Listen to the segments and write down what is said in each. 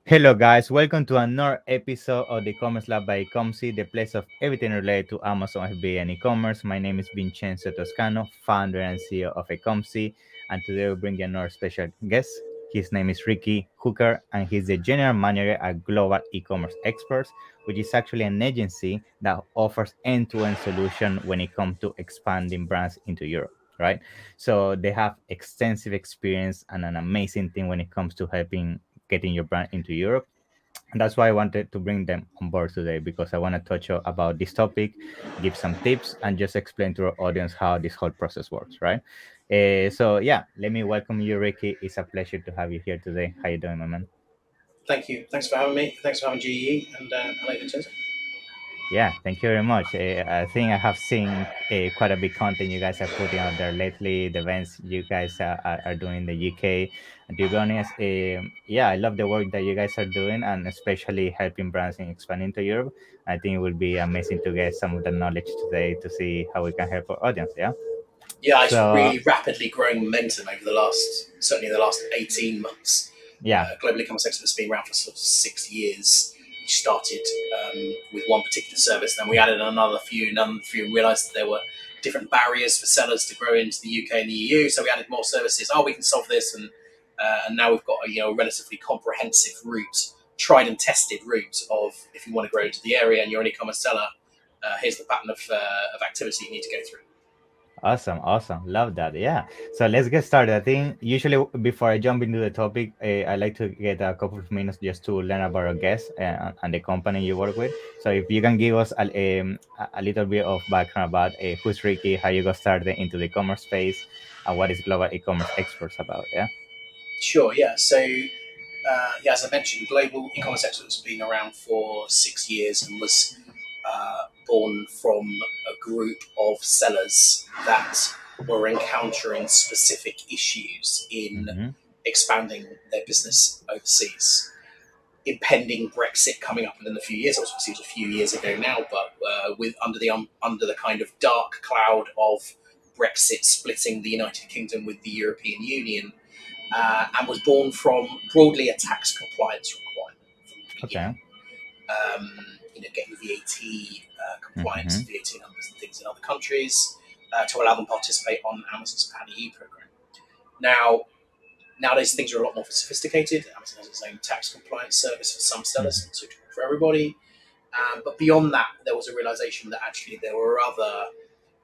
Hello guys, welcome to another episode of the Commerce Lab by Ecomcy, the place of everything related to Amazon FBA and e-commerce. My name is Vincenzo Toscano, founder and CEO of Ecomcy, and today we bring you another special guest. His name is Riki Hooker, and he's the general manager at Global E-commerce Experts, which is actually an agency that offers end-to-end solution when it comes to expanding brands into Europe. Right, so they have extensive experience and an amazing team when it comes to helping getting your brand into Europe. And that's why I wanted to bring them on board today, because I want to touch about this topic, give some tips, and just explain to our audience how this whole process works, right? So yeah, let me welcome you, Ricky. It's a pleasure to have you here today. How you doing, my man? Thank you. Thanks for having me. Thanks for having GE and hello, Vincenzo. Yeah, thank you very much. I think I have seen quite a big content you guys are putting out there lately, the events you guys are doing in the UK. And to be honest, yeah, I love the work that you guys are doing, and especially helping brands in expanding to Europe. I think it will be amazing to get some of the knowledge today to see how we can help our audience. Yeah. Yeah, it's So really rapidly growing momentum over certainly the last 18 months. yeah. Global E-commerce Experts has been around for sort of 6 years. We started with one particular service, then we added another few, and realised that there were different barriers for sellers to grow into the UK and the EU. So we added more services. Oh, we can solve this, and now we've got a relatively comprehensive route, tried and tested route of if you want to grow into the area and you're an e-commerce seller, here's the pattern of activity you need to go through. Awesome, awesome. Love that. Yeah. So let's get started. I think usually before I jump into the topic, I like to get a couple of minutes just to learn about our guest and the company you work with. So if you can give us a little bit of background about who's Ricky, how you got started into the e-commerce space, and what is Global E-commerce Experts about. Yeah. Sure, yeah. So, yeah, as I mentioned, Global E-commerce Experts has been around for 6 years and was born from a group of sellers that were encountering specific issues in Mm-hmm. expanding their business overseas. Impending Brexit coming up within a few years, obviously it was a few years ago now, but with under the kind of dark cloud of Brexit splitting the United Kingdom with the European Union, and was born from broadly a tax compliance requirement from the beginning. Okay. Getting VAT compliance Mm-hmm. and VAT numbers and things in other countries to allow them to participate on Amazon's PAYONEER program. Nowadays things are a lot more sophisticated. Amazon has its own tax compliance service for some sellers, Mm-hmm. suitable for everybody. But beyond that, there was a realization that actually there were other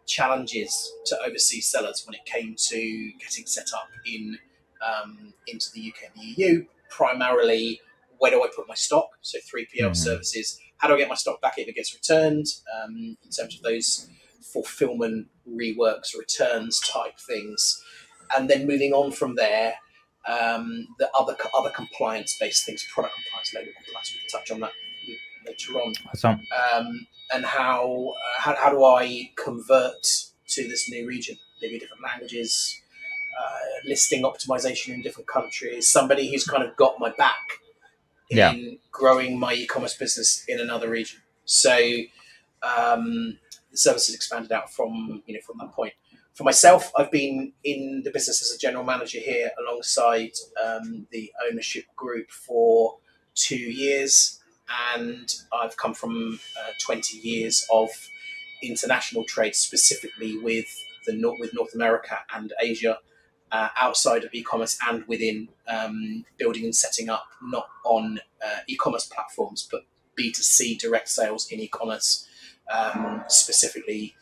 challenges to overseas sellers when it came to getting set up into the UK and the EU. Primarily, where do I put my stock? So 3PL Mm-hmm. services. How do I get my stock back if it gets returned? In terms of those fulfillment, reworks, returns type things, and then moving on from there, the other compliance based things, product compliance, label compliance. We can touch on that later on. Awesome. And how do I convert to this new region? Maybe different languages, listing optimization in different countries. Somebody who's kind of got my back Yeah. in growing my e-commerce business in another region. So the service has expanded out from that point. For myself, I've been in the business as a general manager here alongside the ownership group for 2 years, and I've come from 20 years of international trade, specifically with North America and Asia, outside of e-commerce and within building and setting up not on e-commerce platforms but B2C direct sales in e-commerce, specifically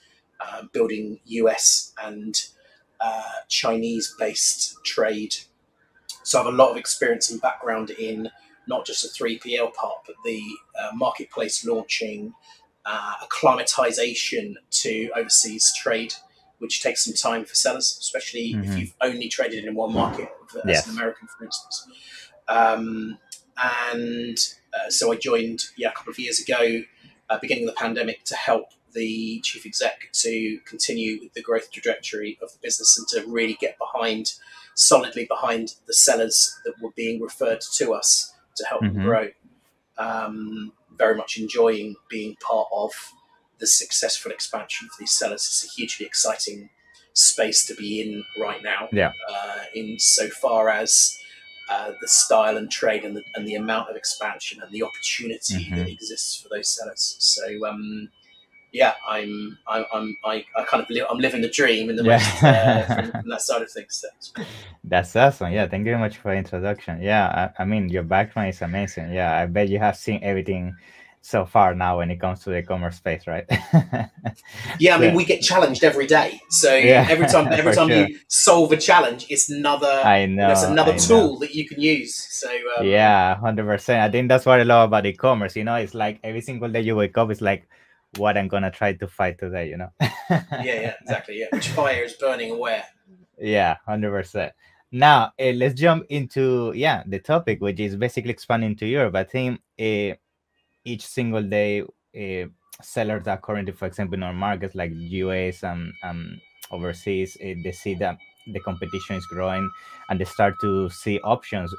building US and Chinese-based trade. So I have a lot of experience and background in not just the 3PL part, but the marketplace launching, acclimatization to overseas trade, which takes some time for sellers, especially if Mm-hmm. you've only traded in one market, as Yes. an American, for instance. And so I joined a couple of years ago, beginning of the pandemic, to help the chief exec to continue with the growth trajectory of the business and to really get solidly behind the sellers that were being referred to us to help them Mm-hmm. grow. Very much enjoying being part of the successful expansion for these sellers. It's a hugely exciting space to be in right now, Yeah. in so far as the style and trade and the amount of expansion and the opportunity that exists for those sellers. So yeah, I'm living the dream in the most from that side of things. So. That's awesome. Yeah, thank you very much for the introduction. Yeah, I mean, your background is amazing. Yeah, I bet you have seen everything so far now when it comes to the e-commerce space, right? Yeah, I mean, we get challenged every day. So every time sure. You solve a challenge, it's another. There's another tool that you can use. So yeah, 100%. I think that's what I love about e-commerce. You know, it's like every single day you wake up, it's like what I'm gonna try to fight today. You know. Yeah, exactly. Yeah, which fire is burning where? Yeah, 100%. Now let's jump into the topic, which is basically expanding to Europe. I think each single day sellers that currently, for example, in our markets like US and overseas, they see that the competition is growing and they start to see options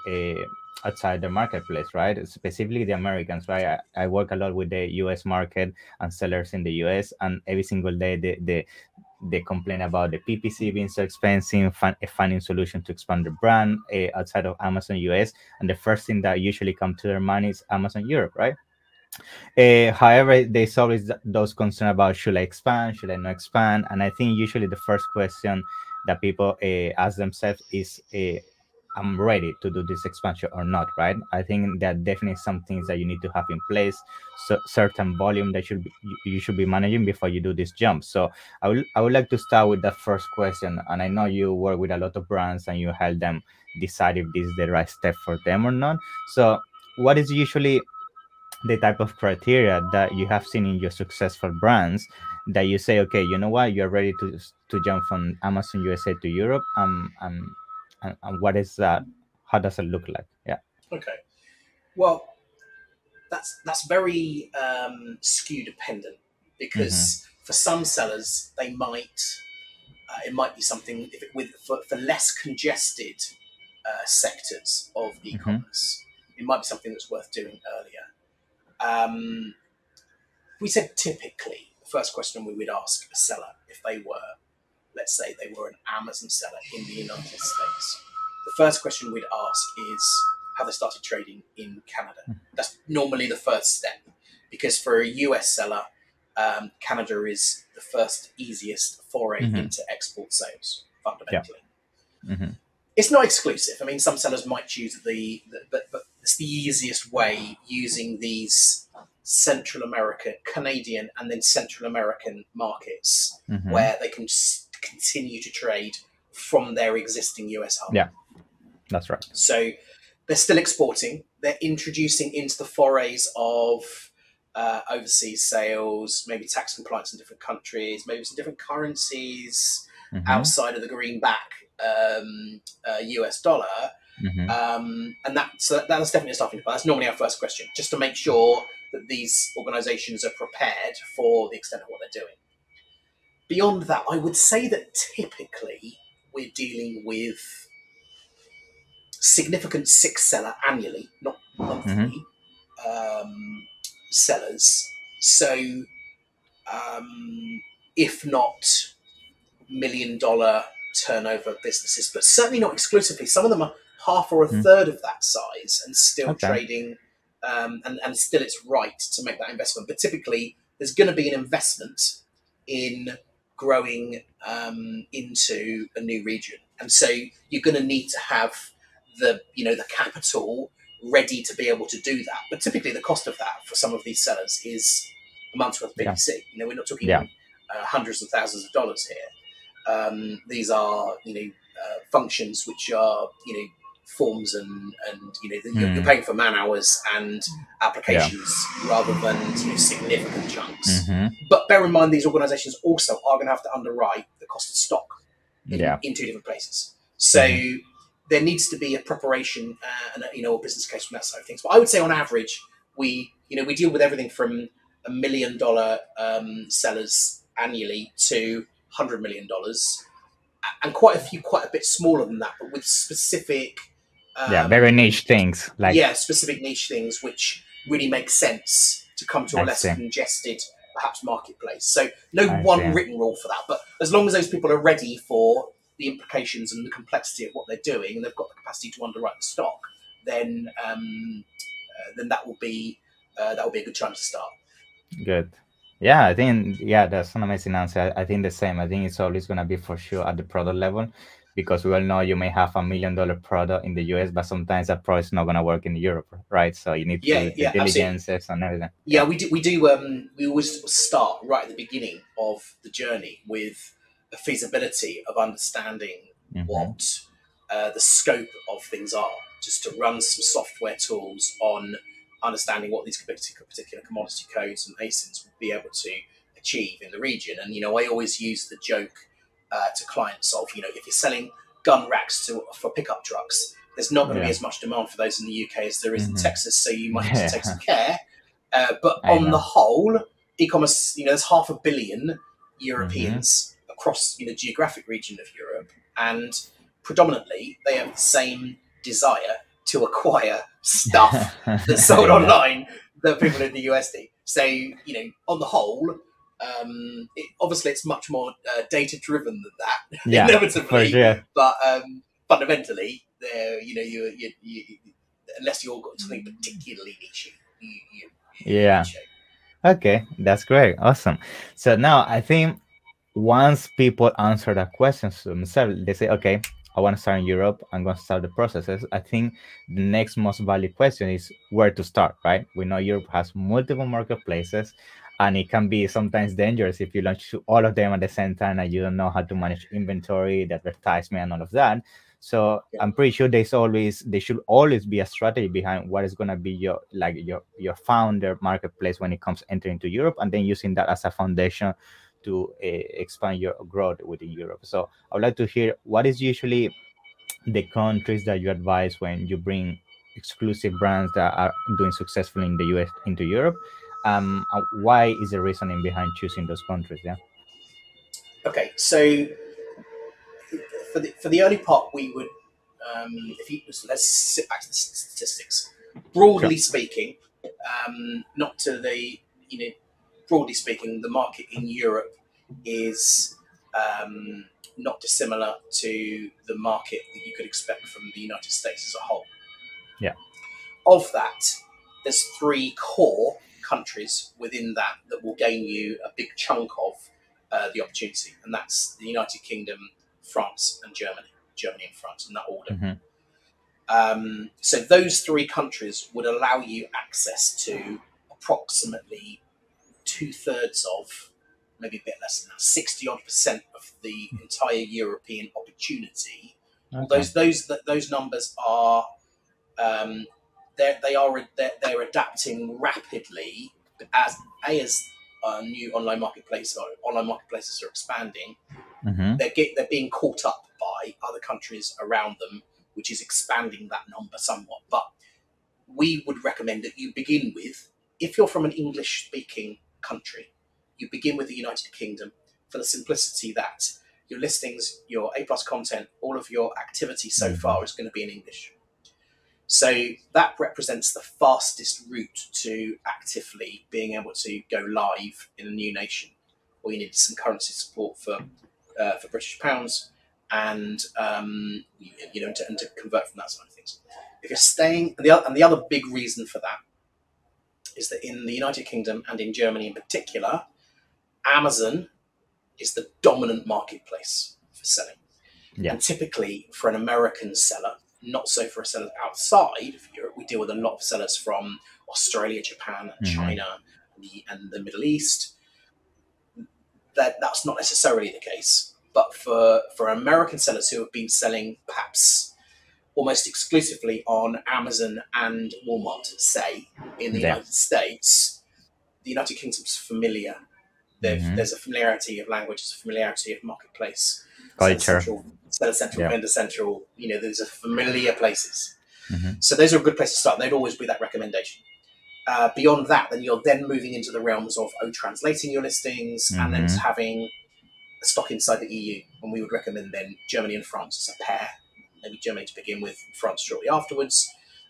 outside the marketplace, right? Specifically the Americans, right? I work a lot with the US market and sellers in the US, and every single day they complain about the PPC being so expensive, finding solution to expand the brand outside of Amazon US, and the first thing that usually come to their mind is Amazon Europe, right? However, there's always those concerns about should I expand, should I not expand, and I think usually the first question that people ask themselves is, I'm ready to do this expansion or not, right? I think that definitely some things that you need to have in place, so certain volume that you should be managing before you do this jump. So I would like to start with that first question, and I know you work with a lot of brands and you help them decide if this is the right step for them or not. So what is usually the type of criteria that you have seen in your successful brands that you say, okay, you know what, you're ready to jump from Amazon USA to Europe, and what is that? How does it look like? Yeah. Okay. Well, that's very SKU dependent, because for some sellers they might it might be something for less congested sectors of e-commerce. It might be something that's worth doing earlier. We said typically the first question we would ask a seller if they were, let's say they were an Amazon seller in the United States. The first question we'd ask is, have they started trading in Canada? That's normally the first step, because for a US seller, Canada is the first easiest foray into export sales, fundamentally. It's not exclusive. I mean, some sellers might choose but it's the easiest way, using these Central American, Canadian, and then Central American markets where they can continue to trade from their existing US hub. Yeah, that's right. So they're still exporting. They're introducing into the forays of overseas sales, maybe tax compliance in different countries, maybe some different currencies outside of the greenback US dollar. And that's definitely a starting point. That's normally our first question, just to make sure that these organizations are prepared for the extent of what they're doing. Beyond that, I would say that typically we're dealing with significant six-seller annually, not monthly, sellers. So if not $1 million turnover businesses, but certainly not exclusively. Some of them are half or a third of that size and still trading, and still it's right to make that investment. But typically there's going to be an investment in growing into a new region. And so you're going to need to have the capital ready to be able to do that. But typically the cost of that for some of these sellers is a month's worth of PPC. We're not talking hundreds of thousands of dollars here. These are, functions which are, forms and you're paying for man hours and applications rather than significant chunks. But bear in mind, these organizations also are going to have to underwrite the cost of stock in two different places. So there needs to be a preparation and a business case from that side of things. But I would say on average, we deal with everything from $1 million sellers annually to $100 million, and quite a bit smaller than that, but with specific very niche things, specific niche things which really make sense to come to a less congested perhaps marketplace. So no one written rule for that, but as long as those people are ready for the implications and the complexity of what they're doing, and they've got the capacity to underwrite the stock, then that will be a good time to start. Good. Yeah, I think that's an amazing answer. I think the same. I think it's always gonna be for sure at the product level, because we all know you may have $1 million product in the US, but sometimes that product is not gonna work in Europe, right? So you need to do the diligences and everything. Yeah, we always start right at the beginning of the journey with a feasibility of understanding what the scope of things are, just to run some software tools on understanding what these particular commodity codes and ASINs will be able to achieve in the region. And I always use the joke to clients of, if you're selling gun racks for pickup trucks, there's not going to be as much demand for those in the UK as there is in Texas, so you might need to take some care. But on the whole, e-commerce, there's 500 million Europeans across the geographic region of Europe, and predominantly they have the same desire to acquire stuff that's sold online that people in the USD. So, on the whole, obviously it's much more data driven than that, inevitably. Sure. But fundamentally, unless you're got something particularly niche, Okay, that's great. Awesome. So now I think once people answer that question to themselves, they say, okay, I want to start in Europe, I'm going to start the processes. I think the next most valid question is where to start, right? We know Europe has multiple marketplaces, and it can be sometimes dangerous if you launch all of them at the same time and you don't know how to manage inventory, the advertisement, and all of that. So I'm pretty sure there should always be a strategy behind what is going to be your founder marketplace when it comes entering into Europe, and then using that as a foundation to expand your growth within Europe. So I would like to hear what is usually the countries that you advise when you bring exclusive brands that are doing successfully in the US into Europe. Why is the reasoning behind choosing those countries? Yeah. Okay, so for the early part, we would let's sit back to the statistics. Broadly speaking, not to the broadly speaking, the market in Europe is not dissimilar to the market that you could expect from the United States as a whole. Yeah. Of that, there's 3 core countries within that will gain you a big chunk of the opportunity, and that's the United Kingdom, France, and Germany. Germany and France in that order. So those 3 countries would allow you access to approximately 2/3 of, maybe a bit less than that, 60% of the entire European opportunity. Okay. Those numbers are they're adapting rapidly as new online marketplaces are expanding. They're being caught up by other countries around them, which is expanding that number somewhat. But we would recommend that you begin with, if you're from an English-speaking country, you begin with the United Kingdom for the simplicity that your listings, your A+ content, all of your activity so far is going to be in English. So that represents the fastest route to actively being able to go live in a new nation. All you need is some currency support for British pounds, and to convert from that side of things. If you're staying, and the other big reason for that is that in the United Kingdom and in Germany in particular, Amazon is the dominant marketplace for selling. Yeah. And typically for an American seller, not so for a seller outside of Europe, we deal with a lot of sellers from Australia, Japan, China, and the Middle East. That's not necessarily the case. But for American sellers who have been selling perhaps almost exclusively on Amazon and Walmart, say, in the United States, the United Kingdom's familiar. There's a familiarity of language, there's a familiarity of marketplace, culture, seller central, vendor central. There's a familiar places. So those are a good place to start. They'd always be that recommendation. Beyond that, then you're then moving into the realms of translating your listings and then having a stock inside the EU. And we would recommend then Germany and France as a pair. Maybe Germany to begin with, France shortly afterwards.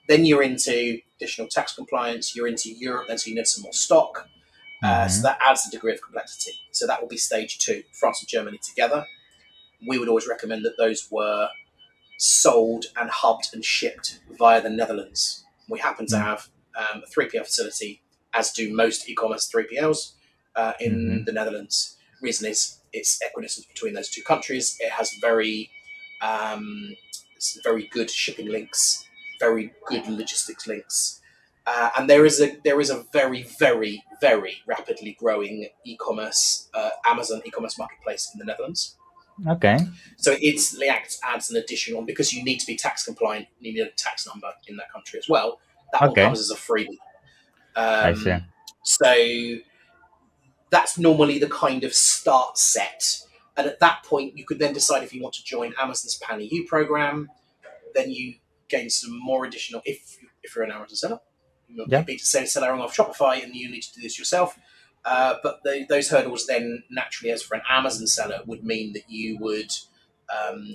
Then you're into additional tax compliance. You're into Europe, then so you need some more stock. So that adds a degree of complexity. So that will be stage 2, France and Germany together. we would always recommend that those were sold and hubbed and shipped via the Netherlands. We happen to have a 3PL facility, as do most e-commerce 3PLs in the Netherlands. Reason is it's equidistant between those two countries. It has very good shipping links, very good logistics links. And there is a very, very, very rapidly growing e-commerce Amazon e-commerce marketplace in the Netherlands. Okay. So it adds an additional, because you need to be tax compliant, you need a tax number in that country as well. That one comes as a freebie. I see. So that's normally the kind of start set. And at that point, you could then decide if you want to join Amazon's Pan-EU program. Then you gain some more additional, if you're an Amazon seller, you'll be selling off Shopify and you need to do this yourself. But those hurdles then naturally, as for an Amazon seller, would mean that you would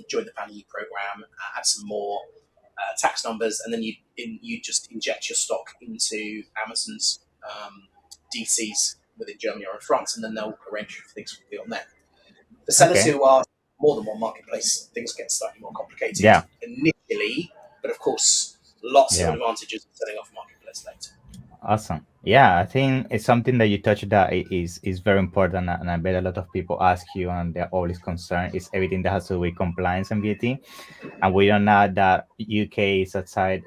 join the Pan-EU program, add some more tax numbers, and then you just inject your stock into Amazon's DCs within Germany or in France, and then they'll arrange for things to be on there. The sellers who are more than one marketplace, things get slightly more complicated initially, but of course, lots of advantages of setting off a marketplace later. Awesome. Yeah, I think it's something that you touched that is very important, and I bet a lot of people ask you, and they're always concerned is everything that has to do with compliance and VAT. And we don't know that UK is outside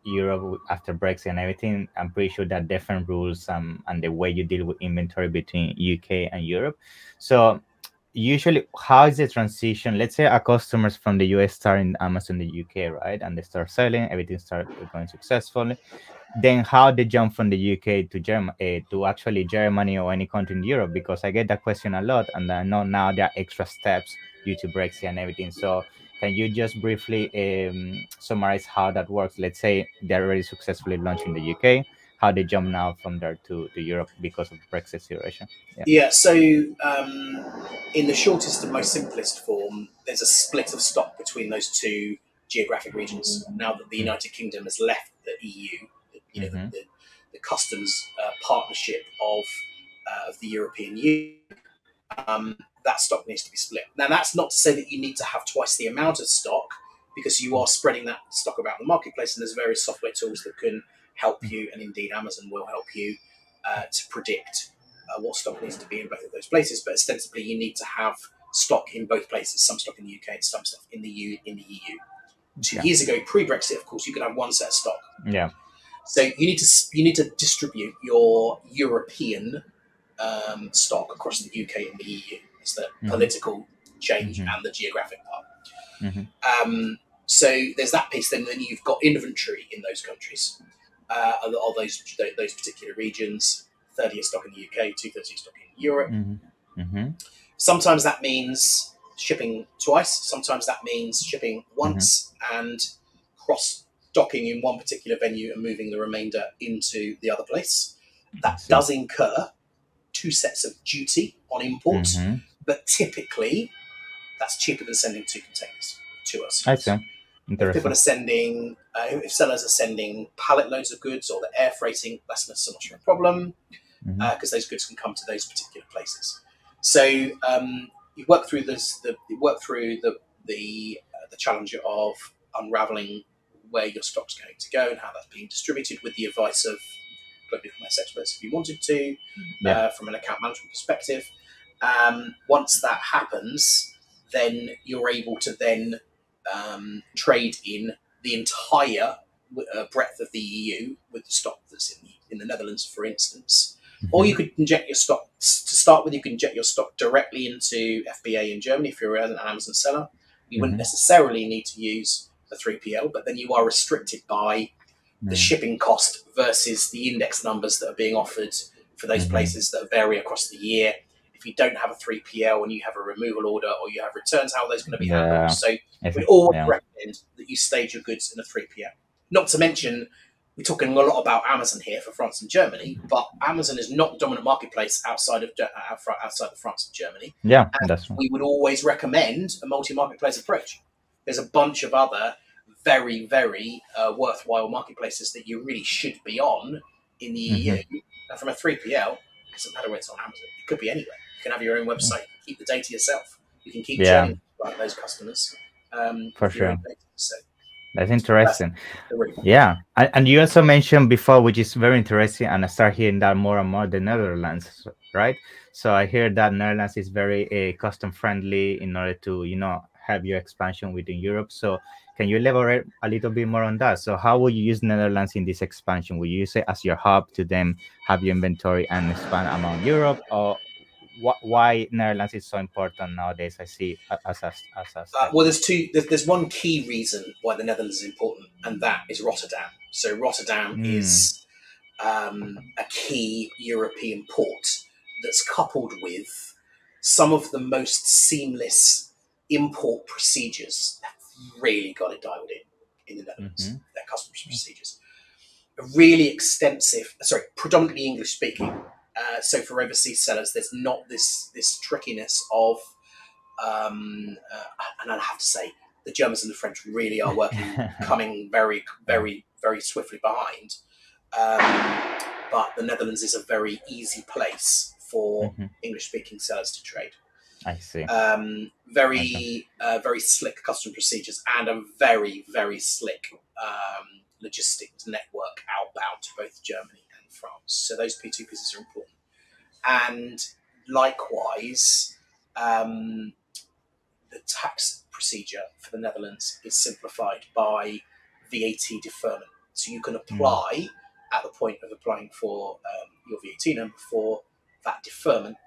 Europe after Brexit and everything. I'm pretty sure that different rules and the way you deal with inventory between UK and Europe. So usually, how is the transition? Let's say our customers from the US start in Amazon in the UK, right? And they start selling, everything starts going successfully. Then how they jump from the UK to Germany, to actually Germany or any country in Europe? Because I get that question a lot, and I know now there are extra steps due to Brexit and everything. So can you just briefly summarize how that works? Let's say they're already successfully launched in the UK. How they jump now from there to Europe because of Brexit situation? So in the shortest and most simplest form, there's a split of stock between those two geographic regions. Now that the United Kingdom has left the EU, the customs partnership of the European Union, that stock needs to be split. Now, that's not to say that you need to have twice the amount of stock, because you are spreading that stock about the marketplace, and there's various software tools that can help you, and indeed Amazon will help you to predict what stock needs to be in both of those places. But ostensibly, you need to have stock in both places, some stock in the UK and some stuff in the EU. 2 years ago, pre-Brexit, of course, you could have one set of stock. Yeah. So you need to distribute your European stock across the UK and the EU. It's the political change and the geographic part. So there's that piece. Then you've got inventory in those countries, of those particular regions. 30 stock in the UK, 230 stock in Europe. Sometimes that means shipping twice. Sometimes that means shipping once and cross-docking in one particular venue and moving the remainder into the other place. That does incur 2 sets of duty on imports, but typically that's cheaper than sending 2 containers to us. I see. If people are sending, if sellers are sending pallet loads of goods or the air freighting, that's not so much of a problem, because those goods can come to those particular places. So you work through the challenge of unraveling where your stock's going to go and how that's being distributed, with the advice of global e-commerce experts if you wanted to, from an account management perspective. Once that happens, then you're able to then trade in the entire breadth of the EU with the stock that's in the Netherlands, for instance. Or you could inject your stock, to start with, you can inject your stock directly into FBA in Germany if you're an Amazon seller. You wouldn't necessarily need to use a 3PL, but then you are restricted by the shipping cost versus the index numbers that are being offered for those places that vary across the year. If you don't have a 3PL and you have a removal order or you have returns, how are those going to be handled? So we always recommend that you stage your goods in a 3PL. Not to mention, we're talking a lot about Amazon here for France and Germany, but Amazon is not the dominant marketplace outside of France and Germany. Yeah, and that's right. We would always recommend a multi-marketplace approach. There's a bunch of other very, very worthwhile marketplaces that you really should be on in the EU. And from a 3PL, it doesn't matter where it's on Amazon. It could be anywhere. You can have your own website, keep the data yourself. You can keep churning like those customers For with your sure. own data. So That's interesting. the route. Yeah, and you also mentioned before, which is very interesting, and I start hearing that more and more, the Netherlands, right? So I hear that Netherlands is very custom friendly in order to, have your expansion within Europe. So can you elaborate a little bit more on that? So how will you use Netherlands in this expansion? Will you use it as your hub to then have your inventory and expand among Europe, or why Netherlands is so important nowadays? I see as a step. Well, there's one key reason why the Netherlands is important, and that is Rotterdam. So Rotterdam is a key European port that's coupled with some of the most seamless import procedures. They've really got it dialed in the Netherlands. Their customs procedures, a really extensive, predominantly English speaking. So for overseas sellers, there's not this trickiness of and I have to say, the Germans and the French really are coming very, very, very swiftly behind. But the Netherlands is a very easy place for English-speaking sellers to trade. I see. Very slick custom procedures and a very, very slick logistics network outbound to both Germany and France. So those two pieces are important. And likewise, the tax procedure for the Netherlands is simplified by VAT deferment. So you can apply at the point of applying for your VAT number for that deferment,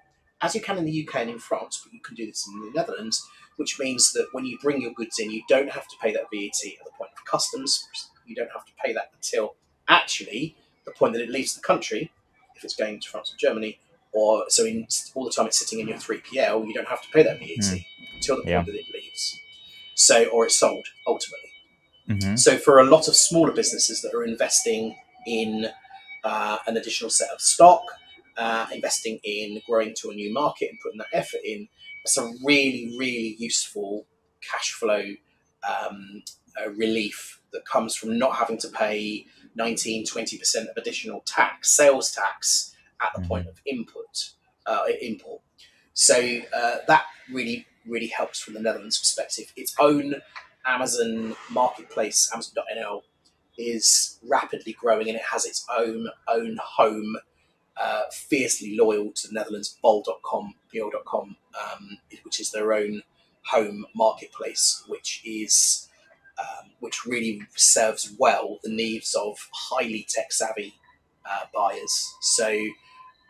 as you can in the UK and in France, but you can do this in the Netherlands, which means that when you bring your goods in, you don't have to pay that VAT at the point of customs. You don't have to pay that until actually the point that it leaves the country, if it's going to France or Germany, or so in all the time it's sitting in your 3PL, you don't have to pay that VAT until the point that it leaves. So, or it's sold ultimately. So for a lot of smaller businesses that are investing in an additional set of stock, investing in growing to a new market and putting that effort in, it's a really, really useful cash flow relief that comes from not having to pay 19-20% of additional tax, sales tax, at the point of import. So that really, really helps from the Netherlands perspective. Its own Amazon marketplace, Amazon.nl, is rapidly growing, and it has its own home, fiercely loyal to the Netherlands, bol.com, which is their own home marketplace, which really serves well the needs of highly tech-savvy buyers. So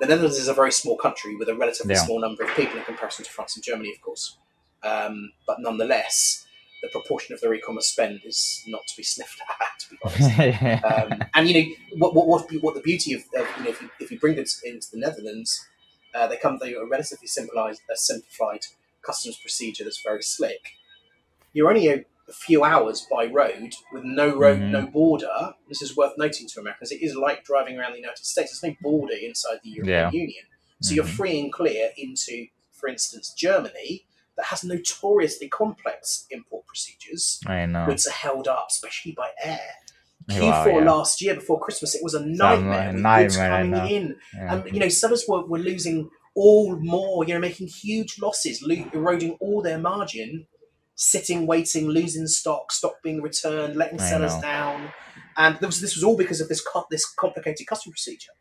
the Netherlands is a very small country with a relatively small number of people in comparison to France and Germany, of course. But nonetheless, the proportion of their e-commerce spend is not to be sniffed at, to be honest. And what the beauty of if you bring this into the Netherlands, they come through a relatively simplified customs procedure that's very slick. You're only a few hours by road with no road, no border. This is worth noting to Americans. It is like driving around the United States. There's no border inside the European Union. So you're free and clear into, for instance, Germany, that has notoriously complex import procedures. I know. Goods are held up, especially by air. Q4 last year, before Christmas, it was a nightmare with goods coming in. And, sellers were losing all more, making huge losses, eroding all their margin, sitting, waiting, losing stock being returned, letting sellers down. And this was all because of this complicated custom procedure.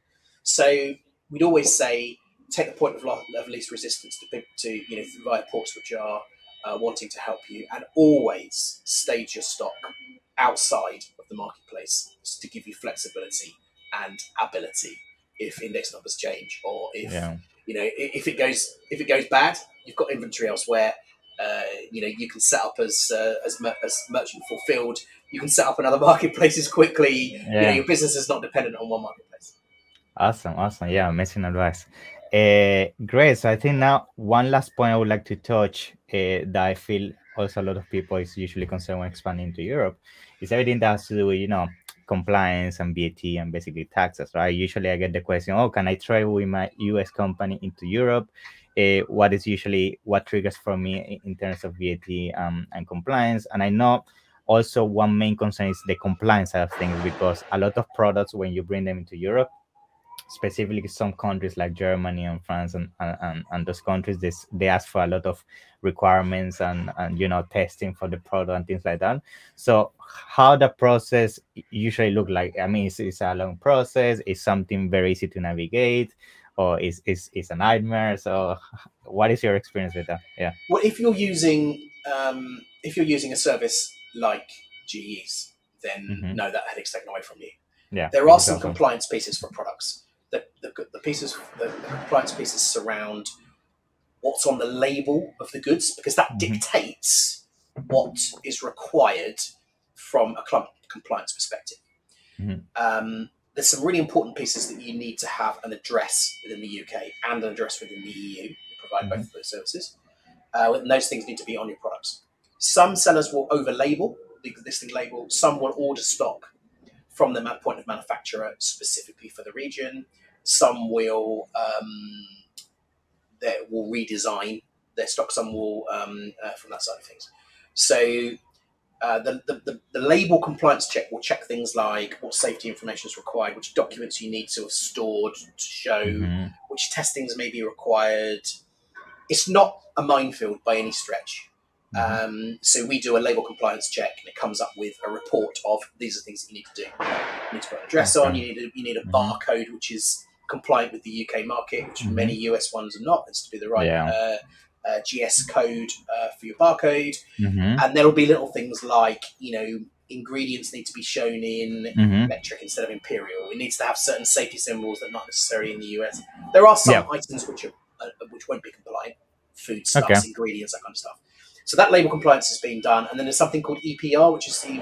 So we'd always say, take the point of least resistance to via ports which are wanting to help you, and always stage your stock outside of the marketplace to give you flexibility and ability if index numbers change, or if it goes bad, you've got inventory elsewhere. You can set up as merchant fulfilled. You can set up another marketplaces quickly. Your business is not dependent on one marketplace. Awesome. Yeah, amazing advice. Great. So I think now one last point I would like to touch that I feel also a lot of people is usually concerned when expanding to Europe is everything that has to do with, compliance and VAT and basically taxes, right? Usually I get the question, can I trade with my US company into Europe? What triggers for me in terms of VAT and compliance? And I know also one main concern is the compliance side of things, because a lot of products, when you bring them into Europe, specifically some countries like Germany and France and those countries, they ask for a lot of requirements and testing for the product and things like that. So how the process usually look like? I mean, it's a long process. It's something very easy to navigate, or is a nightmare? So what is your experience with that? Yeah. Well, if you're using a service like GE's, then no, that headache's taken away from you. Yeah, there are some compliance pieces for products. The compliance pieces surround what's on the label of the goods, because that dictates what is required from a compliance perspective. There's some really important pieces that you need to have an address within the UK and an address within the EU. We provide both of those services. And those things need to be on your products. Some sellers will over-label the existing label. Some will order stock from the point of manufacturer specifically for the region. Some will redesign their stock. Some will from that side of things. So the label compliance check will check things like what safety information is required, which documents you need to have stored to show, which testings may be required. It's not a minefield by any stretch. So we do a label compliance check, and it comes up with a report of these are things that you need to do. You need to put an address on. You need a barcode which is compliant with the UK market, which many US ones are not. It's to be the right GS code for your barcode. And there will be little things like, ingredients need to be shown in metric instead of imperial. It needs to have certain safety symbols that are not necessarily in the US. There are some items which won't be compliant, foodstuffs, ingredients, that kind of stuff. So that label compliance is being done. And then there's something called EPR, which is the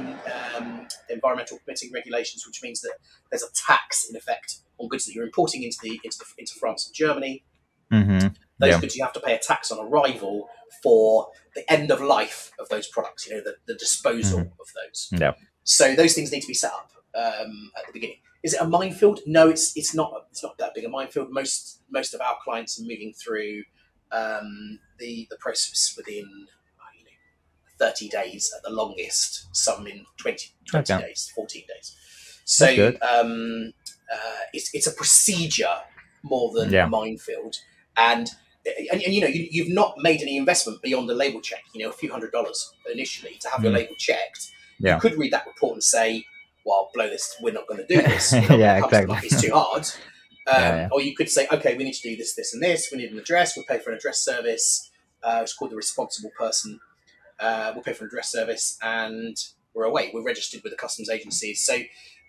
Environmental Permitting Regulations, which means that there's a tax in effect on goods that you're importing into France and Germany. Those goods, you have to pay a tax on arrival for the end of life of those products, the disposal of those. So those things need to be set up at the beginning. Is it a minefield? No, it's not that big a minefield. Most of our clients are moving through the process within 30 days at the longest, some in 20 days, 14 days. So it's a procedure more than a minefield. And you've not made any investment beyond the label check, a few $100s initially to have your label checked. You could read that report and say, well, blow this, we're not going to do this. Exactly. It's too hard. Or you could say, okay, we need to do this, this, and this. We need an address. We'll pay for an address service. It's called the responsible person. We'll pay for an address service, and we're away. We're registered with the customs agencies. So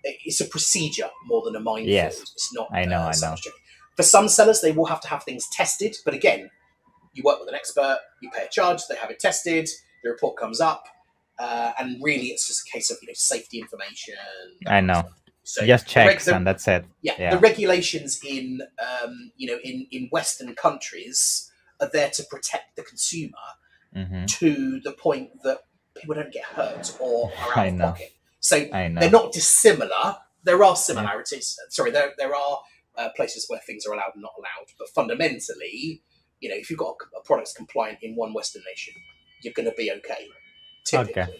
it's a procedure more than a minefield. It's not. I know. For some sellers, they will have to have things tested. But again, you work with an expert. You pay a charge. They have it tested. The report comes up. And really, it's just a case of safety information. I know. So just checks and that's it. The regulations in Western countries are there to protect the consumer to the point that people don't get hurt or are out of pocket. So they're not dissimilar. There are similarities. Sorry, there are places where things are allowed and not allowed. But fundamentally, if you've got a product that's compliant in one Western nation, you're going to be okay. Typically. Okay.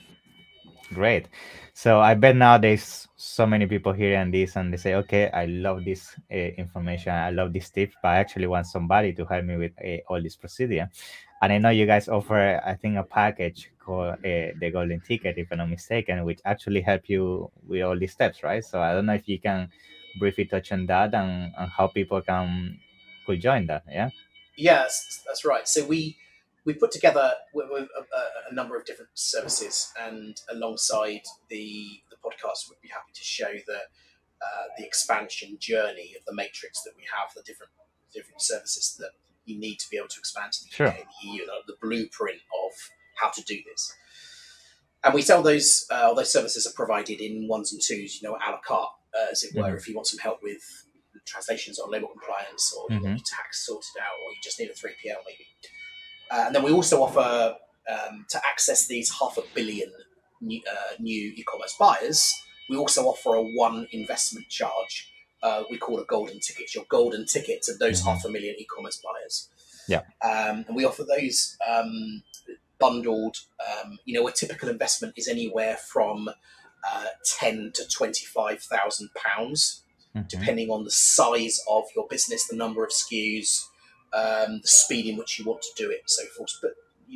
Great. So I bet now there's so many people hearing this and they say, okay, I love this information. I love this tip, but I actually want somebody to help me with all this procedure. And I know you guys offer, I think, a package called the Golden Ticket, if I'm not mistaken, which actually help you with all these steps, right? So I don't know if you can briefly touch on that and how people could join that. Yeah. Yes, that's right. So we put together a number of different services, and alongside the podcast, we'd be happy to show the expansion journey of the matrix that we have, the different services that you need to be able to expand to the UK and the EU, the blueprint of how to do this. And we sell those services are provided in ones and twos, a la carte, as it were. If you want some help with translations on label compliance, or you want your tax sorted out, or you just need a 3PL maybe. And then we also offer, to access these 500 million new e-commerce buyers, we also offer a one investment charge. We call a golden ticket. It's your golden ticket to those 500 million e-commerce buyers. And we offer those bundled. A typical investment is anywhere from £10,000 to £25,000. depending on the size of your business, the number of SKUs, the speed in which you want to do it, and so forth. But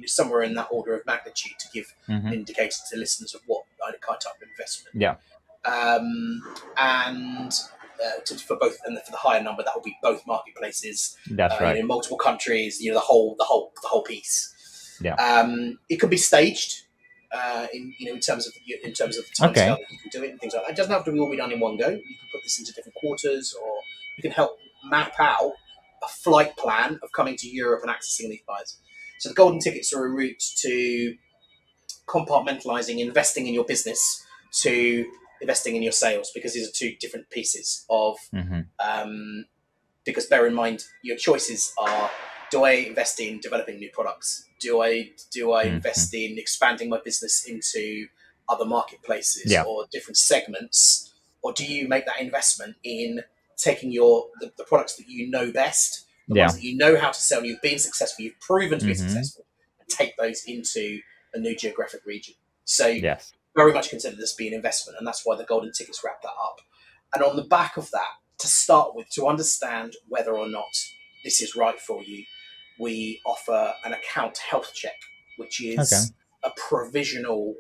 somewhere in that order of magnitude to give an indicator to listeners of what kind of investment. Yeah. And for both, and for the higher number, that will be both marketplaces. That's right. In multiple countries, the whole piece. Yeah. It could be staged. In terms of the time scale that you can do it and things like that. It doesn't have to all be done in one go. You can put this into different quarters, or you can help map out a flight plan of coming to Europe and accessing these buyers. So the golden tickets are a route to compartmentalizing investing in your business to investing in your sales, because these are two different pieces of. Because bear in mind, your choices are: do I invest in developing new products? Do I invest in expanding my business into other marketplaces or different segments? Or do you make that investment in taking the products that you know best, the ones that you know how to sell, you've been successful, you've proven to be successful, and take those into a new geographic region? So very much consider this being investment, and that's why the golden tickets wrap that up. And on the back of that, to start with, to understand whether or not this is right for you, we offer an account health check, which is a provisional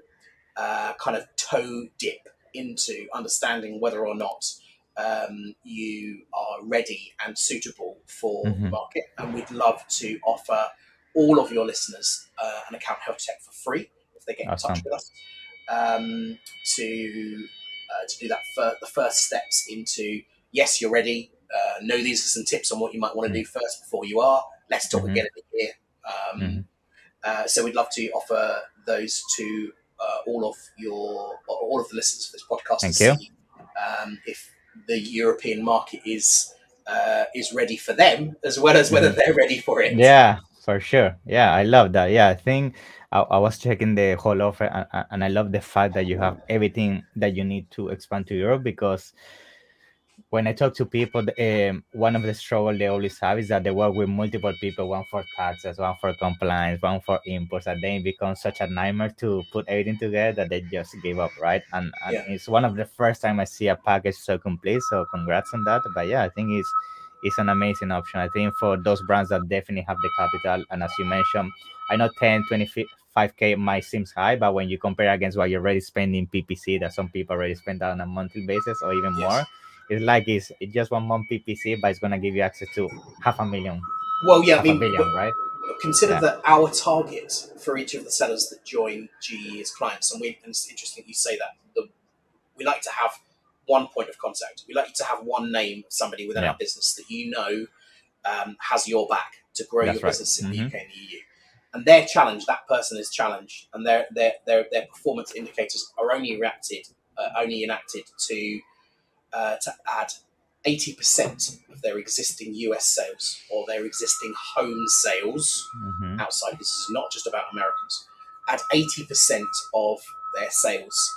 kind of toe dip into understanding whether or not you are ready and suitable for the market. And we'd love to offer all of your listeners an account health check for free if they get in touch with us to do that. The first steps into, yes, you're ready. Know these are some tips on what you might want to do first before you are. Let's talk again in a year. So we'd love to offer those to all of the listeners of this podcast. Thank to you. See if the European market is ready for them, as well as whether they're ready for it. Yeah, for sure. Yeah, I love that. Yeah, I think I was checking the whole offer, and I love the fact that you have everything that you need to expand to Europe, because when I talk to people, one of the struggles they always have is that they work with multiple people, one for taxes, one for compliance, one for imports, and then it becomes such a nightmare to put everything together that they just give up, right? And it's one of the first time I see a package so complete, so congrats on that. But yeah, I think it's an amazing option. I think for those brands that definitely have the capital, and as you mentioned, I know 25K might seem high, but when you compare against what you're already spending PPC, that some people already spend that on a monthly basis or even more, it's like it's just 1 month PPC, but it's going to give you access to 500,000. Well, yeah, $500 million, right? Consider that our target for each of the sellers that join GE as clients, and it's interesting you say that, we like to have one point of contact. We like to have one name of somebody within our business that has your back to grow your business in the UK and the EU. And that person is challenged, and their performance indicators are only enacted to add 80% of their existing US sales or their existing home sales outside. This is not just about Americans. Add 80% of their sales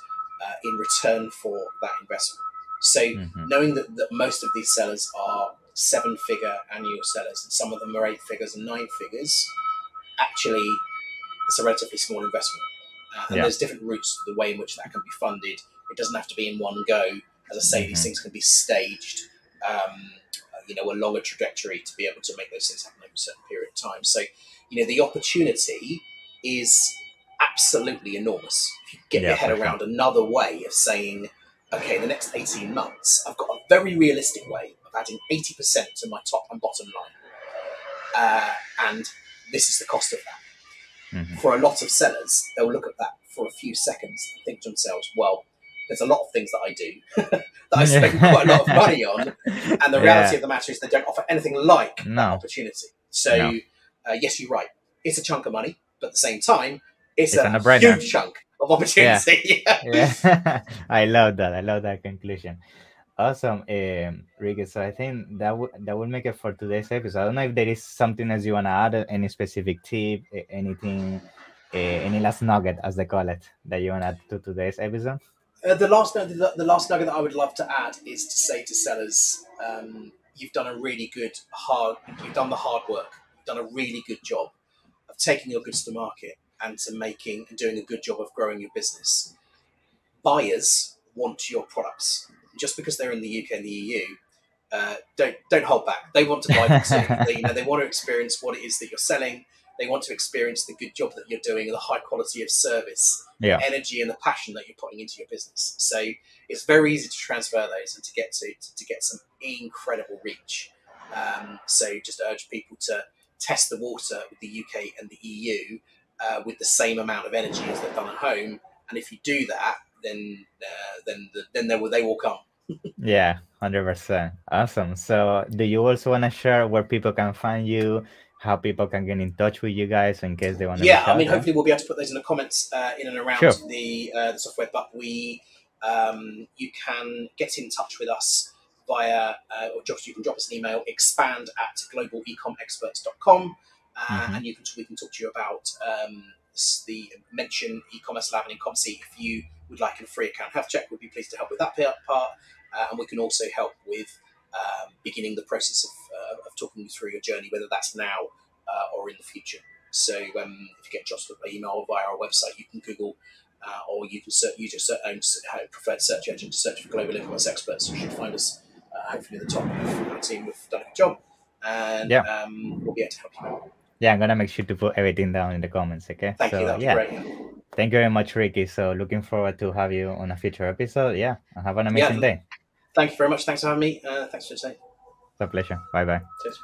in return for that investment. So knowing that most of these sellers are 7-figure annual sellers, and some of them are 8 figures and 9 figures, actually it's a relatively small investment. And there's different routes to the way in which that can be funded. It doesn't have to be in one go. As I say, these things can be staged, a longer trajectory to be able to make those things happen over a certain period of time. So, the opportunity is absolutely enormous. If you get your head around another way of saying, okay, the next 18 months, I've got a very realistic way of adding 80% to my top and bottom line. And this is the cost of that. For a lot of sellers, they'll look at that for a few seconds and think to themselves, well, there's a lot of things that I do that I spend quite a lot of money on. And the reality of the matter is they don't offer anything like that opportunity. So, yes, you're right. It's a chunk of money, but at the same time, it's a huge chunk of opportunity. I love that. I love that conclusion. Awesome, Riki. So I think that would make it for today's episode. I don't know if there is something else you want to add, any specific tip, anything, any last nugget, as they call it, that you want to add to today's episode. The last nugget that I would love to add is to say to sellers, you've done the hard work. You've done a really good job of taking your goods to market and doing a good job of growing your business. Buyers want your products, just because they're in the UK and the EU, don't hold back. They want to buy them too. They want to experience what it is that you're selling. They want to experience the good job that you're doing and the high quality of service, the energy and the passion that you're putting into your business. So it's very easy to transfer those and to get some incredible reach. So just urge people to test the water with the UK and the EU with the same amount of energy as they've done at home. And if you do that, then they will come. Yeah, 100%. Awesome. So do you also want to share where people can find you, how people can get in touch with you guys in case they want to reach out? Hopefully we'll be able to put those in the comments in and around the software, but you can get in touch with us via, or you can drop us an email, expand@globalecomexperts.com, and we can talk to you about the mention e-commerce lab and Ecomcy. If you would like a free account health check, we'd be pleased to help with that part. And we can also help with beginning the process of talking you through your journey, whether that's now or in the future. So if you get jostled by email or via our website, you can Google or you can use your own preferred search engine to search for Global E-commerce Experts. You should find us hopefully at the top of our team. We've done a good job, and we'll be able to help you out. Yeah, I'm gonna make sure to put everything down in the comments. Okay. Thank you. That'd be great. Thank you very much, Ricky. So looking forward to have you on a future episode. Yeah, and have an amazing day. Thank you very much. Thanks for having me. Thanks for today. It's a pleasure. Bye bye. Cheers.